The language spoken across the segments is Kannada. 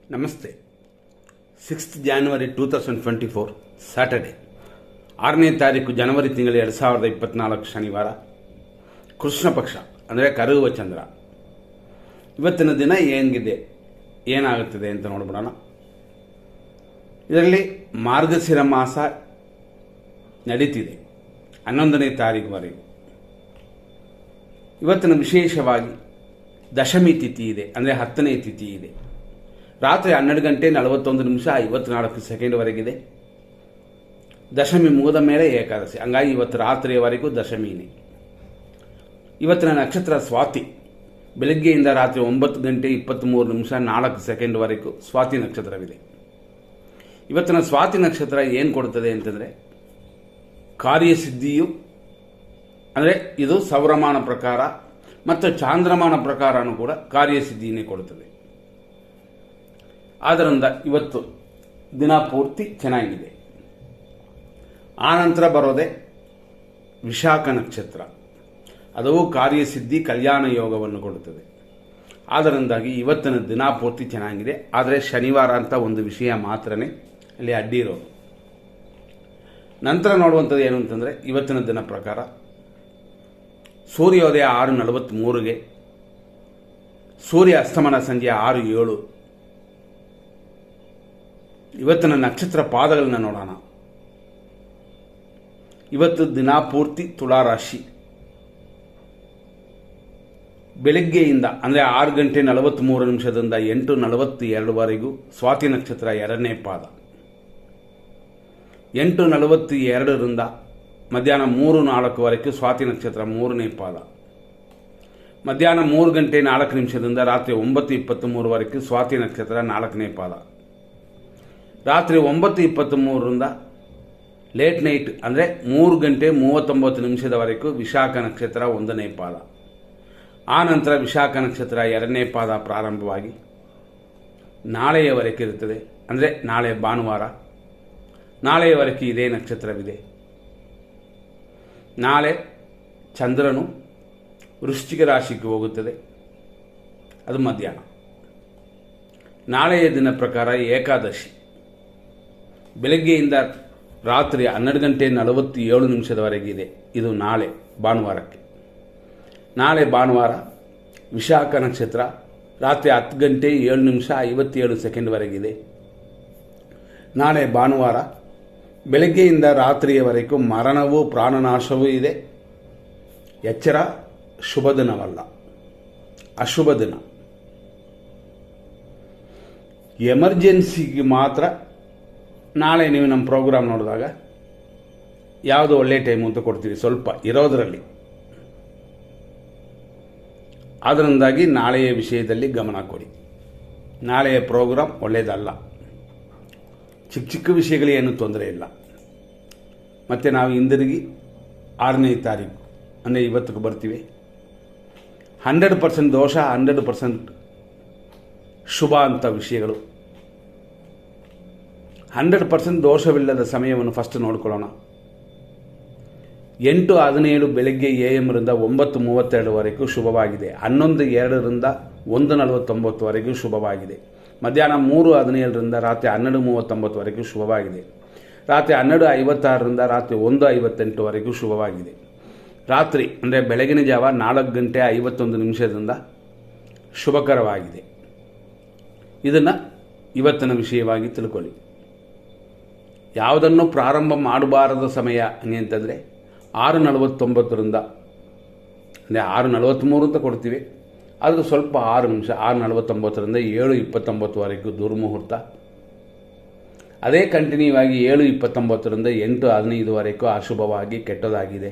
ನಮಸ್ತೆ. 6th January 2024 ಸ್ಯಾಟರ್ಡೆ, 6ನೇ ತಾರೀಕು ಜನವರಿ ತಿಂಗಳು 2024 ಶನಿವಾರ, ಕೃಷ್ಣ ಪಕ್ಷ ಅಂದರೆ ಕರುವ ಚಂದ್ರ. ಇವತ್ತಿನ ದಿನ ಏನಿದೆ, ಏನಾಗುತ್ತದೆ ಅಂತ ನೋಡ್ಬಿಡೋಣ. ಇದರಲ್ಲಿ ಮಾರ್ಗಶಿರ ಮಾಸ ನಡೀತಿದೆ 11ನೇ ತಾರೀಕುವರೆಗೂ. ಇವತ್ತಿನ ವಿಶೇಷವಾಗಿ ದಶಮಿ ತಿಥಿ ಇದೆ, ಅಂದರೆ 10ನೇ ತಿಥಿ ಇದೆ. ರಾತ್ರಿ 12 ಗಂಟೆ 41 ನಿಮಿಷ 54 ಸೆಕೆಂಡ್ವರೆಗಿದೆ. ದಶಮಿ ಮುಗಿದ ಮೇಲೆ ಏಕಾದಶಿ, ಹಂಗಾಗಿ ಇವತ್ತು ರಾತ್ರಿಯವರೆಗೂ ದಶಮಿನೇ. ಇವತ್ತಿನ ನಕ್ಷತ್ರ ಸ್ವಾತಿ. ಬೆಳಗ್ಗೆಯಿಂದ ರಾತ್ರಿ 9 ಗಂಟೆ 23 ನಿಮಿಷ 4 ಸೆಕೆಂಡ್ವರೆಗೂ ಸ್ವಾತಿ ನಕ್ಷತ್ರವಿದೆ. ಇವತ್ತಿನ ಸ್ವಾತಿ ನಕ್ಷತ್ರ ಏನು ಕೊಡುತ್ತದೆ ಅಂತಂದರೆ, ಕಾರ್ಯಸಿದ್ಧಿಯು, ಅಂದರೆ ಇದು ಸೌರಮಾನ ಪ್ರಕಾರ ಮತ್ತು ಚಾಂದ್ರಮಾನ ಪ್ರಕಾರನೂ ಕೂಡ ಕಾರ್ಯಸಿದ್ಧಿಯನ್ನೇ ಕೊಡುತ್ತದೆ. ಆದ್ದರಿಂದ ಇವತ್ತು ದಿನ ಪೂರ್ತಿ ಚೆನ್ನಾಗಿದೆ. ಆನಂತರ ಬರೋದೇ ವಿಶಾಖ ನಕ್ಷತ್ರ. ಅದು ಕಾರ್ಯಸಿದ್ಧಿ ಕಲ್ಯಾಣ ಯೋಗವನ್ನು ಕೊಡುತ್ತದೆ. ಆದ್ದರಿಂದಾಗಿ ಇವತ್ತಿನ ದಿನ ಪೂರ್ತಿ ಚೆನ್ನಾಗಿದೆ. ಆದರೆ ಶನಿವಾರ ಅಂತ ಒಂದು ವಿಷಯ ಮಾತ್ರನೇ ಅಲ್ಲಿ ಅಡ್ಡಿ ಇರೋದು. ನಂತರ ನೋಡುವಂಥದ್ದು ಏನು ಅಂತಂದರೆ, ಇವತ್ತಿನ ದಿನ ಪ್ರಕಾರ ಸೂರ್ಯೋದಯ 6:43ಗೆ, ಸೂರ್ಯ ಅಸ್ತಮನ ಸಂಜೆ 6:07. ಇವತ್ತಿನ ನಕ್ಷತ್ರ ಪಾದಗಳನ್ನ ನೋಡೋಣ. ಇವತ್ತು ದಿನ ಪೂರ್ತಿ ತುಲಾರಾಶಿ. ಬೆಳಗ್ಗೆಯಿಂದ ಅಂದರೆ 6 ಗಂಟೆ 43 ನಿಮಿಷದಿಂದ 8:42ವರೆಗೂ ಸ್ವಾತಿ ನಕ್ಷತ್ರ 2ನೇ ಪಾದ. 8:42ರಿಂದ ಮಧ್ಯಾಹ್ನ 3:04ವರೆಗೂ ಸ್ವಾತಿ ನಕ್ಷತ್ರ 3ನೇ ಪಾದ. ಮಧ್ಯಾಹ್ನ 3 ಗಂಟೆ 4 ನಿಮಿಷದಿಂದ ರಾತ್ರಿ 9:23ವರೆಗೂ ಸ್ವಾತಿ ನಕ್ಷತ್ರ 4ನೇ ಪಾದ. ರಾತ್ರಿ 9:23ರಿಂದ ಲೇಟ್ ನೈಟ್ ಅಂದರೆ 3 ಗಂಟೆ 39 ನಿಮಿಷದವರೆಗೂ ವಿಶಾಖ ನಕ್ಷತ್ರ 1ನೇ ಪಾದ. ಆ ನಂತರ ವಿಶಾಖ ನಕ್ಷತ್ರ 2ನೇ ಪಾದ ಪ್ರಾರಂಭವಾಗಿ ನಾಳೆಯವರೆಗೆ ಇರುತ್ತದೆ. ಅಂದರೆ ನಾಳೆ ಭಾನುವಾರ, ನಾಳೆಯವರೆಗೆ ಇದೇ ನಕ್ಷತ್ರವಿದೆ. ನಾಳೆ ಚಂದ್ರನು ವೃಶ್ಚಿಕ ರಾಶಿಗೆ ಹೋಗುತ್ತದೆ, ಅದು ಮಧ್ಯಾಹ್ನ. ನಾಳೆಯ ದಿನ ಪ್ರಕಾರ ಏಕಾದಶಿ. ಬೆಳಗ್ಗೆಯಿಂದ ರಾತ್ರಿ 12 ಗಂಟೆ 47 ನಿಮಿಷದವರೆಗಿದೆ. ಇದು ನಾಳೆ ಭಾನುವಾರಕ್ಕೆ. ನಾಳೆ ಭಾನುವಾರ ವಿಶಾಖ ನಕ್ಷತ್ರ ರಾತ್ರಿ 10 ಗಂಟೆ 7 ನಿಮಿಷ 57 ಸೆಕೆಂಡ್ವರೆಗಿದೆ. ನಾಳೆ ಭಾನುವಾರ ಬೆಳಗ್ಗೆಯಿಂದ ರಾತ್ರಿಯವರೆಗೂ ಮರಣವೂ ಪ್ರಾಣನಾಶವೂ ಇದೆ. ಎಚ್ಚರ, ಶುಭ ದಿನವಲ್ಲ, ಅಶುಭ ದಿನ. ಎಮರ್ಜೆನ್ಸಿಗೆ ಮಾತ್ರ ನಾಳೆ ನೀವು ನಮ್ಮ ಪ್ರೋಗ್ರಾಮ್ ನೋಡಿದಾಗ ಯಾವುದು ಒಳ್ಳೆ ಟೈಮು ಅಂತ ಕೊಡ್ತೀವಿ, ಸ್ವಲ್ಪ ಇರೋದರಲ್ಲಿ. ಅದರಿಂದಾಗಿ ನಾಳೆಯ ವಿಷಯದಲ್ಲಿ ಗಮನ ಕೊಡಿ. ನಾಳೆಯ ಪ್ರೋಗ್ರಾಮ್ ಒಳ್ಳೆಯದಲ್ಲ. ಚಿಕ್ಕ ಚಿಕ್ಕ ವಿಷಯಗಳೇನು ತೊಂದರೆ ಇಲ್ಲ. ಮತ್ತು ನಾವು ಹಿಂದಿರುಗಿ 6ನೇ ತಾರೀಕು ಅಂದರೆ ಇವತ್ತಿಗೆ ಬರ್ತೀವಿ. 100% ದೋಷ, 100% ಶುಭ ಅಂತ ವಿಷಯಗಳು. 100% ದೋಷವಿಲ್ಲದ ಸಮಯವನ್ನು ಫಸ್ಟ್ ನೋಡ್ಕೊಳ್ಳೋಣ. 8:17 ಬೆಳಗ್ಗೆ AM ರಿಂದ 9:32ವರೆಗೂ ಶುಭವಾಗಿದೆ. 11:02ರಿಂದ 1:49ವರೆಗೂ ಶುಭವಾಗಿದೆ. ಮಧ್ಯಾಹ್ನ 3:17ರಿಂದ ರಾತ್ರಿ 12:39ವರೆಗೂ ಶುಭವಾಗಿದೆ. ರಾತ್ರಿ 12:56ರಿಂದ ರಾತ್ರಿ 1:58ವರೆಗೂ ಶುಭವಾಗಿದೆ. ರಾತ್ರಿ ಅಂದರೆ ಬೆಳಗಿನ ಜಾವ 4 ಗಂಟೆ 51 ನಿಮಿಷದಿಂದ ಶುಭಕರವಾಗಿದೆ. ಇದನ್ನು ಇವತ್ತಿನ ವಿಷಯವಾಗಿ ತಿಳ್ಕೊಳ್ಳಿ. ಯಾವುದನ್ನು ಪ್ರಾರಂಭ ಮಾಡಬಾರದ ಸಮಯ ಅಂತಂದರೆ 6:49ರಿಂದ ಅಂದರೆ 6:43 ಅಂತ ಕೊಡ್ತೀವಿ, ಆದರೆ ಸ್ವಲ್ಪ 6 ನಿಮಿಷ 6:49ರಿಂದ 7:29ವರೆಗೂ ದುರ್ಮುಹೂರ್ತ. ಅದೇ ಕಂಟಿನ್ಯೂ ಆಗಿ 7:29ರಿಂದ 8:15ವರೆಗೂ ಅಶುಭವಾಗಿ ಕೆಟ್ಟದಾಗಿದೆ.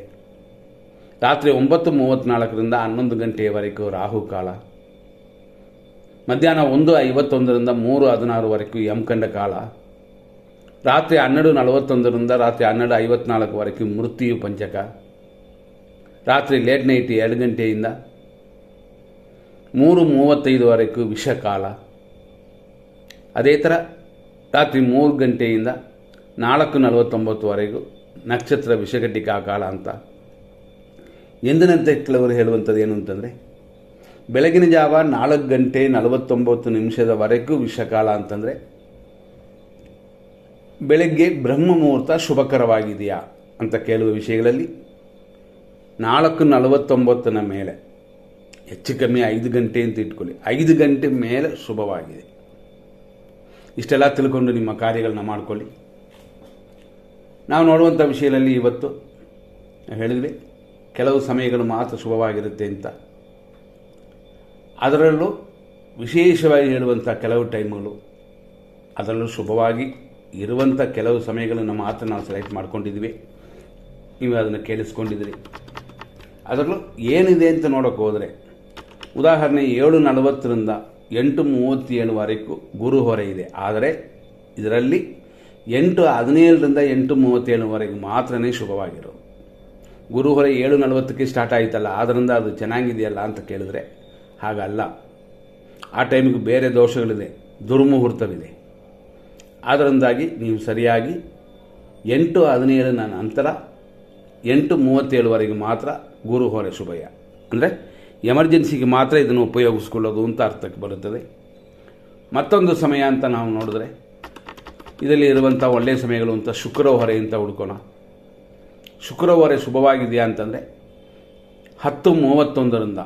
ರಾತ್ರಿ 9:34ರಿಂದ 11 ಗಂಟೆಯವರೆಗೂ ರಾಹುಕಾಲ. ಮಧ್ಯಾಹ್ನ 1:51ರಿಂದ 3:16ವರೆಗೂ ಯಮಕಂಡ ಕಾಲ. ರಾತ್ರಿ 12:41ರಿಂದ ರಾತ್ರಿ 12:54ವರೆಗೂ ಮೃತ್ಯು ಪಂಚಕ. ರಾತ್ರಿ ಲೇಟ್ ನೈಟ್ 2 ಗಂಟೆಯಿಂದ 3:35ವರೆಗೂ ವಿಷಕಾಲ. ಅದೇ ಥರ ರಾತ್ರಿ 3 ಗಂಟೆಯಿಂದ 4:49ವರೆಗೂ ನಕ್ಷತ್ರ ವಿಷಘಟಿಕಾ ಕಾಲ ಅಂತ. ಎಂದಿನಂತೆ ಕೆಲವರು ಹೇಳುವಂಥದ್ದು ಏನು ಅಂತಂದರೆ, ಬೆಳಗಿನ ಜಾವ 4:49 ವಿಷಕಾಲ ಅಂತಂದರೆ ಬೆಳಗ್ಗೆ ಬ್ರಹ್ಮ ಮುಹೂರ್ತ ಶುಭಕರವಾಗಿದೆಯಾ ಅಂತ ಕೇಳುವ ವಿಷಯಗಳಲ್ಲಿ 4:49 ಮೇಲೆ ಹೆಚ್ಚು ಕಮ್ಮಿ 5 ಗಂಟೆ ಅಂತ ಇಟ್ಕೊಳ್ಳಿ, 5 ಗಂಟೆ ಮೇಲೆ ಶುಭವಾಗಿದೆ. ಇಷ್ಟೆಲ್ಲ ತಿಳ್ಕೊಂಡು ನಿಮ್ಮ ಕಾರ್ಯಗಳನ್ನ ಮಾಡಿಕೊಳ್ಳಿ. ನಾವು ನೋಡುವಂಥ ವಿಷಯದಲ್ಲಿ ಇವತ್ತು ಹೇಳಿದ್ವಿ ಕೆಲವು ಸಮಯಗಳು ಮಾತ್ರ ಶುಭವಾಗಿರುತ್ತೆ ಅಂತ. ಅದರಲ್ಲೂ ವಿಶೇಷವಾಗಿ ಹೇಳುವಂಥ ಕೆಲವು ಟೈಮ್ಗಳು, ಅದರಲ್ಲೂ ಶುಭವಾಗಿ ಇರುವಂಥ ಕೆಲವು ಸಮಯಗಳನ್ನು ಮಾತ್ರ ನಾವು ಸೆಲೆಕ್ಟ್ ಮಾಡ್ಕೊಂಡಿದ್ವಿ. ನೀವು ಅದನ್ನು ಕೇಳಿಸ್ಕೊಂಡಿದ್ದೀರಿ. ಅದರಲ್ಲೂ ಏನಿದೆ ಅಂತ ನೋಡೋಕೆ ಹೋದರೆ, ಉದಾಹರಣೆ 7:40 8:37 ಗುರು ಹೊರೆ ಇದೆ. ಆದರೆ ಇದರಲ್ಲಿ 8:17 8:37 ಮಾತ್ರನೇ ಶುಭವಾಗಿರೋದು. ಗುರು ಹೊರೆ 7:40 ಸ್ಟಾರ್ಟ್ ಆಯಿತಲ್ಲ, ಆದ್ದರಿಂದ ಅದು ಚೆನ್ನಾಗಿದೆಯಲ್ಲ ಅಂತ ಕೇಳಿದ್ರೆ ಹಾಗಲ್ಲ. ಆ ಟೈಮಿಗೆ ಬೇರೆ ದೋಷಗಳಿದೆ, ದುರ್ಮುಹೂರ್ತವಿದೆ. ಅದರಿಂದಾಗಿ ನೀವು ಸರಿಯಾಗಿ 8:17 ನಂತರ 8:37 ಮಾತ್ರ ಗುರು ಹೊರೆ ಶುಭಯ. ಅಂದರೆ ಎಮರ್ಜೆನ್ಸಿಗೆ ಮಾತ್ರ ಇದನ್ನು ಉಪಯೋಗಿಸ್ಕೊಳ್ಳೋದು ಅಂತ ಅರ್ಥಕ್ಕೆ ಬರುತ್ತದೆ. ಮತ್ತೊಂದು ಸಮಯ ಅಂತ ನಾವು ನೋಡಿದ್ರೆ, ಇದರಲ್ಲಿ ಇರುವಂಥ ಒಳ್ಳೆಯ ಸಮಯಗಳು ಅಂತ ಶುಕ್ರ ಹೊರೆ ಅಂತ ಹುಡ್ಕೋಣ. ಶುಕ್ರ ಹೊರೆ ಶುಭವಾಗಿದೆಯಾ ಅಂತಂದರೆ 10:31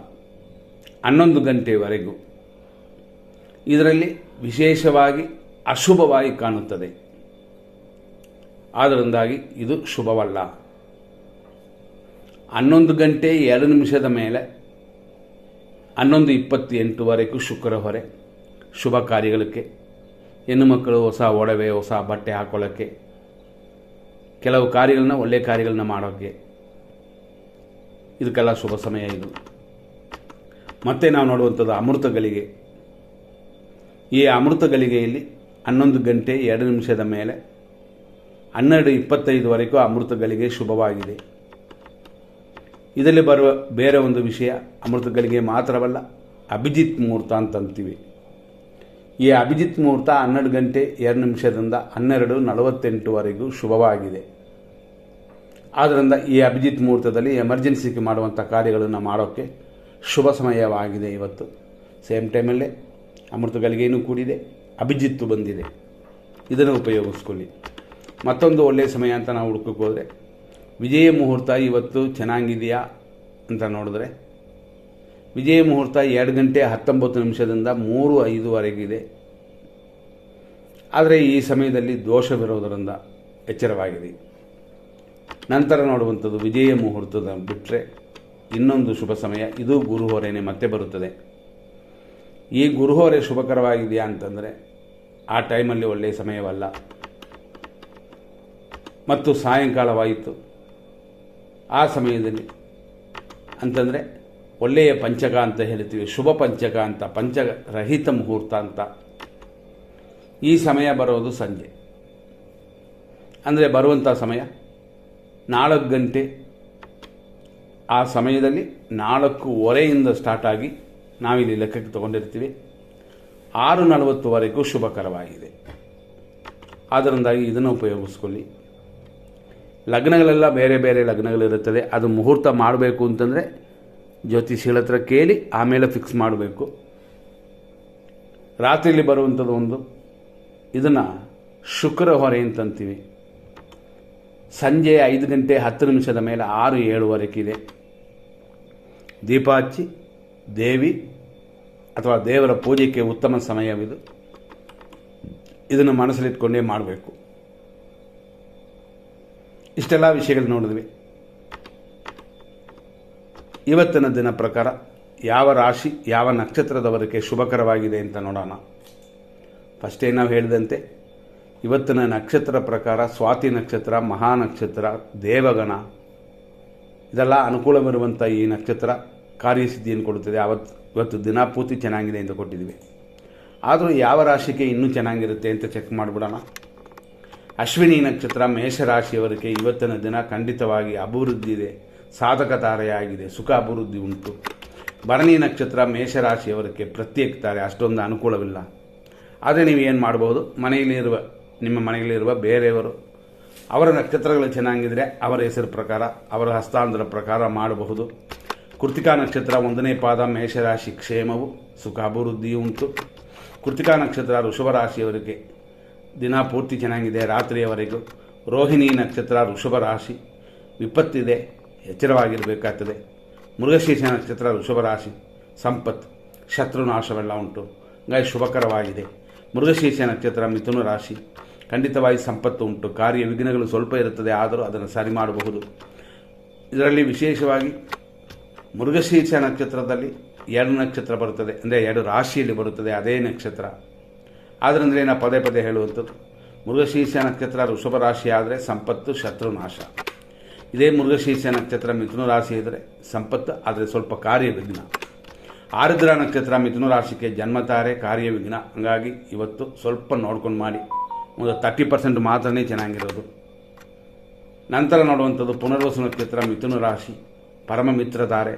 11 ಗಂಟೆವರೆಗೂ ಇದರಲ್ಲಿ ವಿಶೇಷವಾಗಿ ಅಶುಭವಾಗಿ ಕಾಣುತ್ತದೆ. ಆದ್ದರಿಂದಾಗಿ ಇದು ಶುಭವಲ್ಲ. 11:02 ಮೇಲೆ 11:28 ಶುಕ್ರ ಹೊರೆ ಶುಭ ಕಾರ್ಯಗಳಿಗೆ, ಹೆಣ್ಣು ಮಕ್ಕಳು ಹೊಸ ಒಡವೆ ಹೊಸ ಬಟ್ಟೆ ಹಾಕೊಳ್ಳೋಕ್ಕೆ, ಕೆಲವು ಕಾರ್ಯಗಳನ್ನ ಒಳ್ಳೆಯ ಕಾರ್ಯಗಳನ್ನ ಮಾಡೋಕ್ಕೆ, ಇದಕ್ಕೆಲ್ಲ ಶುಭ ಸಮಯ ಇದು. ಮತ್ತೆ ನಾವು ನೋಡುವಂಥದ್ದು ಅಮೃತ ಗಳಿಗೆ. ಈ ಅಮೃತ ಗಳಿಗೆಯಲ್ಲಿ 11:02 ಮೇಲೆ 12:25 ಅಮೃತ ಗಳಿಗೆ ಶುಭವಾಗಿದೆ. ಇದರಲ್ಲಿ ಬರುವ ಬೇರೆ ಒಂದು ವಿಷಯ, ಅಮೃತ ಗಳಿಗೆ ಮಾತ್ರವಲ್ಲ, ಅಭಿಜಿತ್ ಮುಹೂರ್ತ ಅಂತಂತೀವಿ. ಈ ಅಭಿಜಿತ್ ಮುಹೂರ್ತ 12:02 12:48 ಶುಭವಾಗಿದೆ. ಆದ್ದರಿಂದ ಈ ಅಭಿಜಿತ್ ಮುಹೂರ್ತದಲ್ಲಿ ಎಮರ್ಜೆನ್ಸಿಗೆ ಮಾಡುವಂಥ ಕಾರ್ಯಗಳನ್ನು ಮಾಡೋಕ್ಕೆ ಶುಭ ಸಮಯವಾಗಿದೆ ಇವತ್ತು. ಸೇಮ್ ಟೈಮಲ್ಲೇ ಅಮೃತ ಗಳಿಗೆಯೂ ಕೂಡಿದೆ, ಅಭಿಜಿತ್ತು ಬಂದಿದೆ. ಇದನ್ನು ಉಪಯೋಗಿಸ್ಕೊಳ್ಳಿ. ಮತ್ತೊಂದು ಒಳ್ಳೆಯ ಸಮಯ ಅಂತ ನಾವು ಹುಡುಕಕ್ಕೆ ಹೋದರೆ, ವಿಜಯ ಮುಹೂರ್ತ ಇವತ್ತು ಚೆನ್ನಾಗಿದೆಯಾ ಅಂತ ನೋಡಿದ್ರೆ, ವಿಜಯ ಮುಹೂರ್ತ 2:19 3:05 ಆದರೆ ಈ ಸಮಯದಲ್ಲಿ ದೋಷವಿರೋದರಿಂದ ಎಚ್ಚರವಾಗಿದೆ. ನಂತರ ನೋಡುವಂಥದ್ದು ವಿಜಯ ಮುಹೂರ್ತದ ಬಿಟ್ಟರೆ ಇನ್ನೊಂದು ಶುಭ ಸಮಯ, ಇದು ಗುರುಹೊರೆನೇ ಮತ್ತೆ ಬರುತ್ತದೆ. ಈ ಗುರುಹೊರೆ ಶುಭಕರವಾಗಿದೆಯಾ ಅಂತಂದರೆ ಆ ಟೈಮಲ್ಲಿ ಒಳ್ಳೆಯ ಸಮಯವಲ್ಲ. ಮತ್ತು ಸಾಯಂಕಾಲವಾಯಿತು, ಆ ಸಮಯದಲ್ಲಿ ಅಂತಂದರೆ ಒಳ್ಳೆಯ ಪಂಚಕ ಅಂತ ಹೇಳ್ತೀವಿ, ಶುಭ ಪಂಚಕ ಅಂತ, ಪಂಚರಹಿತ ಮುಹೂರ್ತ ಅಂತ. ಈ ಸಮಯ ಬರೋದು ಸಂಜೆ, ಅಂದರೆ ಬರುವಂಥ ಸಮಯ 4 ಗಂಟೆ. ಆ ಸಮಯದಲ್ಲಿ 4:15 ಸ್ಟಾರ್ಟ್ ಆಗಿ ನಾವಿಲ್ಲಿ ಲೆಕ್ಕಕ್ಕೆ ತಗೊಂಡಿರ್ತೀವಿ, 6:40 ಶುಭಕರವಾಗಿದೆ. ಆದ್ದರಿಂದಾಗಿ ಇದನ್ನು ಉಪಯೋಗಿಸ್ಕೊಳ್ಳಿ. ಲಗ್ನಗಳೆಲ್ಲ ಬೇರೆ ಬೇರೆ ಲಗ್ನಗಳಿರುತ್ತದೆ. ಅದು ಮುಹೂರ್ತ ಮಾಡಬೇಕು ಅಂತಂದರೆ ಜ್ಯೋತಿಷಿಗಳ ಹತ್ರ ಕೇಳಿ ಆಮೇಲೆ ಫಿಕ್ಸ್ ಮಾಡಬೇಕು. ರಾತ್ರಿಯಲ್ಲಿ ಬರುವಂಥದ್ದು ಒಂದು, ಇದನ್ನು ಶುಕ್ರ ಹೊರೆ ಅಂತಂತೀವಿ. ಸಂಜೆ 5:10 ಮೇಲೆ 6:07 ಇದೆ. ದೀಪ ಹಚ್ಚಿ ದೇವಿ ಅಥವಾ ದೇವರ ಪೂಜೆಗೆ ಉತ್ತಮ ಸಮಯವಿದು. ಇದನ್ನು ಮನಸ್ಸಲ್ಲಿಟ್ಕೊಂಡೇ ಮಾಡಬೇಕು. ಇಷ್ಟೆಲ್ಲ ವಿಷಯಗಳು ನೋಡಿದ್ವಿ. ಇವತ್ತಿನ ದಿನ ಪ್ರಕಾರ ಯಾವ ರಾಶಿ ಯಾವ ನಕ್ಷತ್ರದವರಿಗೆ ಶುಭಕರವಾಗಿದೆ ಅಂತ ನೋಡೋಣ. ಫಸ್ಟೇ ನಾವು ಹೇಳಿದಂತೆ ಇವತ್ತಿನ ನಕ್ಷತ್ರ ಪ್ರಕಾರ ಸ್ವಾತಿ ನಕ್ಷತ್ರ, ಮಹಾ ನಕ್ಷತ್ರ, ದೇವಗಣ ಇದೆಲ್ಲ ಅನುಕೂಲವಿರುವಂಥ ಈ ನಕ್ಷತ್ರ ಕಾರ್ಯಸಿದ್ಧಿಯನ್ನು ಕೊಡುತ್ತದೆ. ಇವತ್ತು ದಿನ ಪೂರ್ತಿ ಚೆನ್ನಾಗಿದೆ ಅಂತ ಕೊಟ್ಟಿದ್ದೀವಿ. ಆದರೂ ಯಾವ ರಾಶಿಗೆ ಇನ್ನೂ ಚೆನ್ನಾಗಿರುತ್ತೆ ಅಂತ ಚೆಕ್ ಮಾಡಿಬಿಡೋಣ. ಅಶ್ವಿನಿ ನಕ್ಷತ್ರ ಮೇಷರಾಶಿಯವರಿಗೆ ಇವತ್ತಿನ ದಿನ ಖಂಡಿತವಾಗಿ ಅಭಿವೃದ್ಧಿ ಇದೆ, ಸಾಧಕ ತಾರೆಯಾಗಿದೆ, ಸುಖ ಅಭಿವೃದ್ಧಿ ಉಂಟು. ಭರಣಿ ನಕ್ಷತ್ರ ಮೇಷರಾಶಿಯವರಿಗೆ ಪ್ರತ್ಯೇಕ ತಾರೆ, ಅಷ್ಟೊಂದು ಅನುಕೂಲವಿಲ್ಲ. ಆದರೆ ನೀವು ಏನು ಮಾಡ್ಬೋದು, ನಿಮ್ಮ ಮನೆಯಲ್ಲಿರುವ ಬೇರೆಯವರು ಅವರ ನಕ್ಷತ್ರಗಳು ಚೆನ್ನಾಗಿದ್ದರೆ ಅವರ ಹೆಸರು ಪ್ರಕಾರ ಅವರ ಹಸ್ತಾಂತರ ಪ್ರಕಾರ ಮಾಡಬಹುದು. ಕೃತಿಕಾ ನಕ್ಷತ್ರ 1ನೇ ಪಾದ ಮೇಷರಾಶಿ, ಕ್ಷೇಮವು ಸುಖ ಅಭಿವೃದ್ಧಿಯೂ ಉಂಟು. ಕೃತಿಕಾ ನಕ್ಷತ್ರ ವೃಷಭ ರಾಶಿಯವರಿಗೆ ದಿನ ಪೂರ್ತಿ ಚೆನ್ನಾಗಿದೆ, ರಾತ್ರಿಯವರೆಗೂ. ರೋಹಿಣಿ ನಕ್ಷತ್ರ ವೃಷಭ ರಾಶಿ, ವಿಪತ್ತಿದೆ, ಎಚ್ಚರವಾಗಿರಬೇಕಾಗ್ತದೆ. ಮೃಗಶೀರ್ಷ ನಕ್ಷತ್ರ ವೃಷಭ ರಾಶಿ, ಸಂಪತ್ತು, ಶತ್ರುನಾಶವೆಲ್ಲ ಉಂಟು, ಹಾಗಾಗಿ ಶುಭಕರವಾಗಿದೆ. ಮೃಗಶೀರ್ಷ ನಕ್ಷತ್ರ ಮಿಥುನ ರಾಶಿ, ಖಂಡಿತವಾಗಿ ಸಂಪತ್ತು ಉಂಟು, ಕಾರ್ಯ ವಿಘ್ನಗಳು ಸ್ವಲ್ಪ ಇರುತ್ತದೆ, ಆದರೂ ಅದನ್ನು ಸರಿ ಮಾಡಬಹುದು. ಇದರಲ್ಲಿ ವಿಶೇಷವಾಗಿ ಮೃಗಶೀರ್ಷ ನಕ್ಷತ್ರದಲ್ಲಿ 2 ನಕ್ಷತ್ರ ಬರುತ್ತದೆ, ಅಂದರೆ 2 ರಾಶಿಯಲ್ಲಿ ಬರುತ್ತದೆ ಅದೇ ನಕ್ಷತ್ರ. ಆದ್ದರಿಂದ ನಾನು ಪದೇ ಪದೇ ಹೇಳುವಂಥದ್ದು, ಮೃಗಶೀರ್ಷ ನಕ್ಷತ್ರ ವೃಷಭ ರಾಶಿ ಆದರೆ ಸಂಪತ್ತು, ಶತ್ರುನಾಶ. ಇದೇ ಮೃಗಶೀರ್ಷ ನಕ್ಷತ್ರ ಮಿಥುನ ರಾಶಿ ಇದ್ದರೆ ಸಂಪತ್ತು, ಆದರೆ ಸ್ವಲ್ಪ ಕಾರ್ಯವಿಘ್ನ. ಆರುದ್ರ ನಕ್ಷತ್ರ ಮಿಥುನ ರಾಶಿಗೆ ಜನ್ಮತಾರೆ, ಕಾರ್ಯವಿಘ್ನ. ಹಾಗಾಗಿ ಇವತ್ತು ಸ್ವಲ್ಪ ನೋಡ್ಕೊಂಡು ಮಾಡಿ, ಒಂದು 30% ಮಾತ್ರನೇ ಚೆನ್ನಾಗಿರೋದು. ನಂತರ ನೋಡುವಂಥದ್ದು ಪುನರ್ವಸು ನಕ್ಷತ್ರ ಮಿಥುನ ರಾಶಿ, ಪರಮ ಮಿತ್ರಧಾರೆ.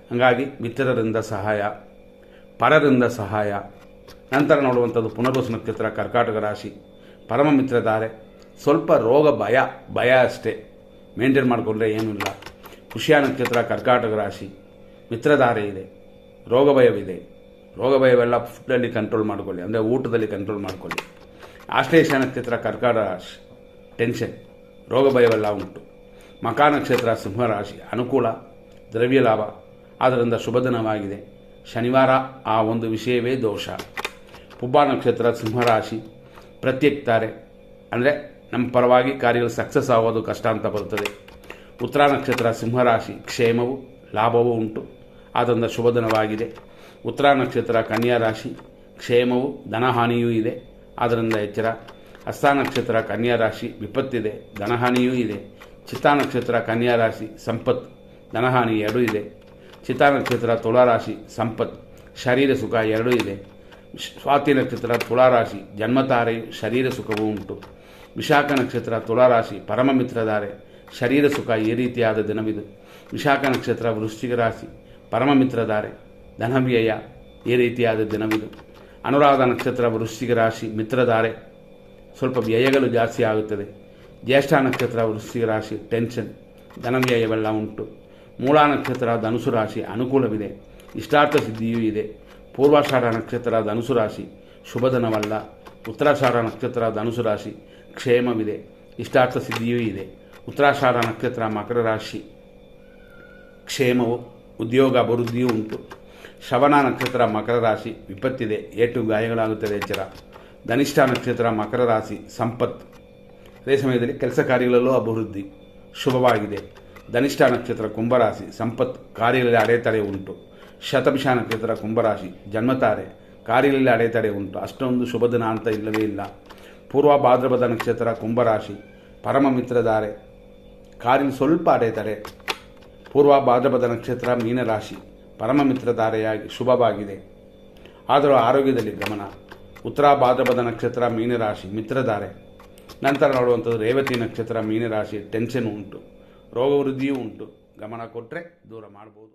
ಹಾಗಾಗಿ ಮಿತ್ರರಿಂದ ಸಹಾಯ, ಪರರಿಂದ ಸಹಾಯ. ನಂತರ ನೋಡುವಂಥದ್ದು ಪುನರ್ವಸು ನಕ್ಷತ್ರ ಕರ್ಕಾಟಕ ರಾಶಿ, ಪರಮ ಮಿತ್ರಧಾರೆ. ಸ್ವಲ್ಪ ರೋಗ ಭಯ ಅಷ್ಟೇ, ಮೇಂಟೈನ್ ಮಾಡಿಕೊಂಡ್ರೆ ಏನೂ ಇಲ್ಲ. ಪುಷ್ಯ ನಕ್ಷತ್ರ ಕರ್ಕಾಟಕ ರಾಶಿ, ಮಿತ್ರಧಾರೆ ಇದೆ, ರೋಗ ಭಯವಿದೆ. ರೋಗ ಭಯವೆಲ್ಲ ಫುಡ್ಡಲ್ಲಿ ಕಂಟ್ರೋಲ್ ಮಾಡಿಕೊಳ್ಳಿ, ಅಂದರೆ ಊಟದಲ್ಲಿ ಕಂಟ್ರೋಲ್ ಮಾಡಿಕೊಳ್ಳಿ. ಆಶ್ಲೇಷ ನಕ್ಷತ್ರ ಕರ್ಕಾಟಕ ರಾಶಿ, ಟೆನ್ಷನ್, ರೋಗ ಭಯವೆಲ್ಲ ಉಂಟು. ಮಕಾ ನಕ್ಷತ್ರ ಸಿಂಹರಾಶಿ, ಅನುಕೂಲ, ದ್ರವ್ಯ ಲಾಭ, ಆದ್ದರಿಂದ ಶುಭದಿನವಾಗಿದೆ. ಶನಿವಾರ ಆ ಒಂದು ವಿಷಯವೇ ದೋಷ. ಪುಬ್ಬ ನಕ್ಷತ್ರ ಸಿಂಹರಾಶಿ, ಪ್ರತ್ಯೇಕ್ತಾರೆ, ಅಂದರೆ ನಮ್ಮ ಪರವಾಗಿ ಕಾರ್ಯಗಳು ಸಕ್ಸಸ್ ಆಗೋದು ಕಷ್ಟ ಅಂತ ಬರುತ್ತದೆ. ಉತ್ತರ ನಕ್ಷತ್ರ ಸಿಂಹರಾಶಿ, ಕ್ಷೇಮವು ಲಾಭವೂ ಉಂಟು, ಆದ್ದರಿಂದ ಶುಭದಿನವಾಗಿದೆ. ಉತ್ತರ ನಕ್ಷತ್ರ ಕನ್ಯಾ ರಾಶಿ, ಕ್ಷೇಮವು ಧನಹಾನಿಯೂ ಇದೆ, ಆದ್ದರಿಂದ ಎಚ್ಚರ. ಹಸ್ತ ನಕ್ಷತ್ರ ಕನ್ಯಾ ರಾಶಿ, ವಿಪತ್ತಿದೆ, ಧನಹಾನಿಯೂ ಇದೆ. ಚಿತ್ತಾ ನಕ್ಷತ್ರ ಕನ್ಯಾ ರಾಶಿ, ಸಂಪತ್ತು, ಧನಹಾನಿ ಎರಡೂ ಇದೆ. ಚಿತ್ತಾ ನಕ್ಷತ್ರ ತುಲಾರಾಶಿ, ಸಂಪತ್ತು, ಶರೀರ ಸುಖ ಎರಡೂ ಇದೆ. ಸ್ವಾತಿ ನಕ್ಷತ್ರ ತುಲಾರಾಶಿ, ಜನ್ಮತಾರೆಯು ಶರೀರ ಸುಖವೂ ಉಂಟು. ವಿಶಾಖ ನಕ್ಷತ್ರ ತುಲಾರಾಶಿ, ಪರಮ ಮಿತ್ರಧಾರೆ, ಶರೀರ ಸುಖ ಈ ರೀತಿಯಾದ ದಿನವಿದು. ವಿಶಾಖ ನಕ್ಷತ್ರ ವೃಶ್ಚಿಕ ರಾಶಿ, ಪರಮ ಮಿತ್ರಧಾರೆ, ಧನವ್ಯಯ ಈ ರೀತಿಯಾದ ದಿನವಿದು. ಅನುರಾಧ ನಕ್ಷತ್ರ ವೃಶ್ಚಿಕ ರಾಶಿ, ಮಿತ್ರಧಾರೆ, ಸ್ವಲ್ಪ ವ್ಯಯಗಳು ಜಾಸ್ತಿ ಆಗುತ್ತದೆ. ಜ್ಯೇಷ್ಠ ನಕ್ಷತ್ರ ವೃಶ್ಚಿಕ ರಾಶಿ, ಟೆನ್ಷನ್, ಧನವ್ಯಯವೆಲ್ಲ ಉಂಟು. ಮೂಲ ನಕ್ಷತ್ರ ಧನುಸು ರಾಶಿ, ಅನುಕೂಲವಿದೆ, ಇಷ್ಟಾರ್ಥ ಸಿದ್ಧಿಯೂ ಇದೆ. ಪೂರ್ವಾಷಾಢ ನಕ್ಷತ್ರ ಧನುಸು ರಾಶಿ, ಶುಭದಿನವಲ್ಲ. ಉತ್ತರಾಷಾಢ ನಕ್ಷತ್ರ ಧನುಸು ರಾಶಿ, ಕ್ಷೇಮವಿದೆ, ಇಷ್ಟಾರ್ಥ ಸಿದ್ಧಿಯೂ ಇದೆ. ಉತ್ತರಾಷಾಢ ನಕ್ಷತ್ರ ಮಕರ ರಾಶಿ, ಕ್ಷೇಮವು, ಉದ್ಯೋಗ ಅಭಿವೃದ್ಧಿಯೂ ಉಂಟು. ಶ್ರವಣ ನಕ್ಷತ್ರ ಮಕರ ರಾಶಿ, ವಿಪತ್ತಿದೆ, ಏಟು ಗಾಯಗಳಾಗುತ್ತದೆ, ಎಚ್ಚರ. ಧನಿಷ್ಠ ನಕ್ಷತ್ರ ಮಕರ ರಾಶಿ, ಸಂಪತ್ತು, ಅದೇ ಸಮಯದಲ್ಲಿ ಕೆಲಸ ಕಾರ್ಯಗಳಲ್ಲೂ ಅಭಿವೃದ್ಧಿ, ಶುಭವಾಗಿದೆ. ಧನಿಷ್ಠ ನಕ್ಷತ್ರ ಕುಂಭರಾಶಿ, ಸಂಪತ್ತು, ಕಾರ್ಯಗಳಲ್ಲಿ ಅಡೆತಡೆ ಉಂಟು. ಶತಭಿಷ ನಕ್ಷತ್ರ ಕುಂಭರಾಶಿ, ಜನ್ಮತಾರೆ, ಕಾರ್ಯಗಳಲ್ಲಿ ಅಡೆತಡೆ ಉಂಟು, ಅಷ್ಟೊಂದು ಶುಭ ದಿನ ಅಂತ ಇಲ್ಲವೇ ಇಲ್ಲ. ಪೂರ್ವ ಭಾದ್ರಪದ ನಕ್ಷತ್ರ ಕುಂಭರಾಶಿ, ಪರಮ ಮಿತ್ರಧಾರೆ, ಕಾರ್ಯ ಸ್ವಲ್ಪ ಅಡೆತಡೆ. ಪೂರ್ವ ಭಾದ್ರಪದ ನಕ್ಷತ್ರ ಮೀನರಾಶಿ, ಪರಮ ಮಿತ್ರಧಾರೆಯಾಗಿ ಶುಭವಾಗಿದೆ, ಆದರೂ ಆರೋಗ್ಯದಲ್ಲಿ ಗಮನ. ಉತ್ತರ ಭಾದ್ರಪದ ನಕ್ಷತ್ರ ಮೀನರಾಶಿ, ಮಿತ್ರಧಾರೆ. ನಂತರ ನೋಡುವಂಥದ್ದು ರೇವತಿ ನಕ್ಷತ್ರ ಮೀನರಾಶಿ, ಟೆನ್ಷನ್ ಉಂಟು, ರೋಗ ವೃದ್ಧಿಯೂ ಉಂಟು. ಗಮನ ಕೊಟ್ಟರೆ ದೂರ ಮಾಡ್ಬೋದು.